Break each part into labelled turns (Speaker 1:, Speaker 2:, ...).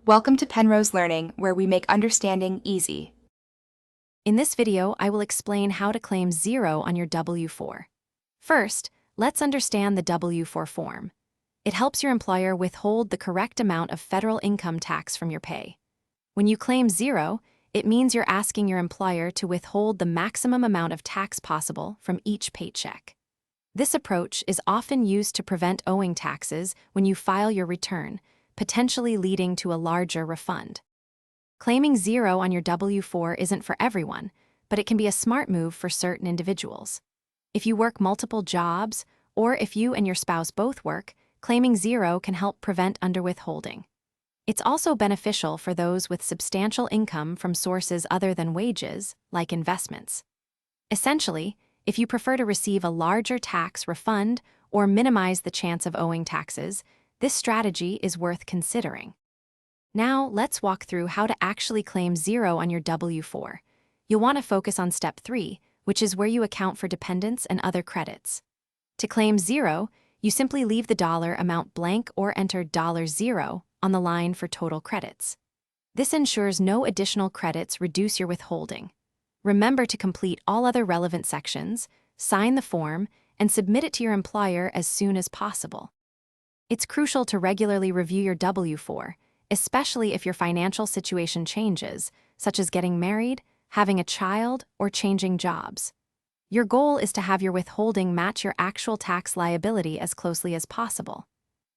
Speaker 1: Welcome to Penrose Learning, where we make understanding easy.
Speaker 2: In this video, I will explain how to claim zero on your W-4. First, let's understand the W-4 form. It helps your employer withhold the correct amount of federal income tax from your pay. When you claim zero, it means you're asking your employer to withhold the maximum amount of tax possible from each paycheck. This approach is often used to prevent owing taxes when you file your return, potentially leading to a larger refund. Claiming zero on your W-4 isn't for everyone, but it can be a smart move for certain individuals. If you work multiple jobs, or if you and your spouse both work, claiming zero can help prevent underwithholding. It's also beneficial for those with substantial income from sources other than wages, like investments. Essentially, if you prefer to receive a larger tax refund or minimize the chance of owing taxes, this strategy is worth considering. Now, let's walk through how to actually claim zero on your W-4. You'll want to focus on Step 3, which is where you account for dependents and other credits. To claim zero, you simply leave the dollar amount blank or enter $0 on the line for total credits. This ensures no additional credits reduce your withholding. Remember to complete all other relevant sections, sign the form, and submit it to your employer as soon as possible. It's crucial to regularly review your W-4, especially if your financial situation changes, such as getting married, having a child, or changing jobs. Your goal is to have your withholding match your actual tax liability as closely as possible.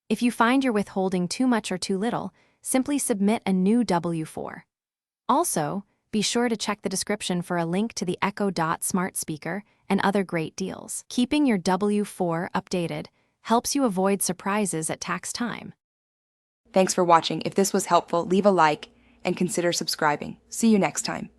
Speaker 2: If you find your withholding too much or too little, simply submit a new W-4. Also, be sure to check the description for a link to the Echo Dot smart speaker and other great deals. Keeping your W-4 updated helps you avoid surprises at tax time.
Speaker 1: Thanks for watching. If this was helpful, leave a like and consider subscribing. See you next time.